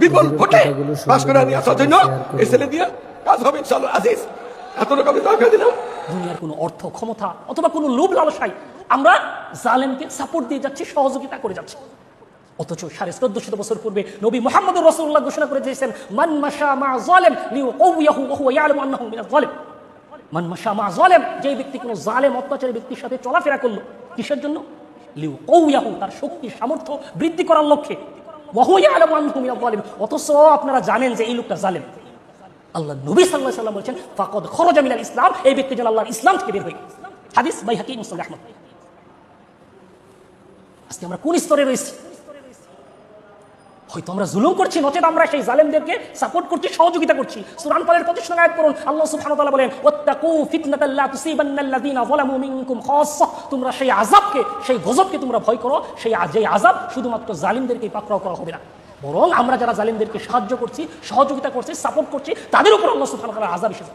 বিপুল ভোটে পাস করে নিয়ে আসার জন্য এই ছেলে দিয়ে কাজ হবে ইনশাআল্লাহ। আজিজ, এত রকমের দরকার দিলাম। দুনিয়ার কোনো অর্থ, ক্ষমতা অথবা কোনো লোভ লালসায় আমরা জালেমকে সাপোর্ট দিয়ে যাচ্ছি, সহযোগিতা করে যাচ্ছি। অথচ 1450 বছর পূর্বে নবী মুহাম্মদুর রাসূলুল্লাহ ঘোষণা করে দিয়েছেন, মান মাশা মা যালিম লিউকাউয়াহু ওয়া হুয়া ইয়ালামু আন্নাহু মিনাজ যালিম। মান মাশা মা যালিম, যে ব্যক্তি কোনো জালেম অত্যাচারী ব্যক্তির সাথে চলাফেরা করলো, কিসের জন্য? লিউকাউয়াহু, তার শক্তি সামর্থ্য বৃদ্ধি করার লক্ষ্যে। ওয়া হুয়া ইয়ালামু আন্নাহু মিনাজ যালিম, অথচ আপনারা জানেন যে এই লোকটা জালেম। আল্লাহ নবী সাল্লাল্লাহু আলাইহি ওয়াসাল্লাম বলেছেন, ফাকাদ খরাজা মিনাল ইসলাম, এই ব্যক্তি যেন আল্লাহর ইসলাম থেকে বের হয়ে গেল। হাদিস বাইহাকী, মুসনাদ আহমদ। আজকে আমরা কোন স্তরে রয়েছি? হয়তো আমরা জুলুম করছি, নচেত আমরা সেই জালেমদেরকে সাপোর্ট করছি, সহযোগিতা করছি। সূরা আনফালের 25 নং আয়াত পড়ুন, আল্লাহ সুবহানাহু ওয়া তাআলা বলেন, ওয়াত্তাকু ফিতনাতাল লা তুসিবান্নাল্লাযীনা যালামু মিনকুম খাসসা, তোমরা সেই আযাবকে, সেই গজবকে তোমরা ভয় করো, সেই আযাব শুধুমাত্র জালিমদেরকেই পাকড়াও করা হবে না, বরং আমরা যারা জালিমদেরকে সাহায্য করছি, সহযোগিতা করছি, সাপোর্ট করছি, তাদের উপর আল্লাহ সুবহানাহু ওয়া তাআলা আযাব এসেছে।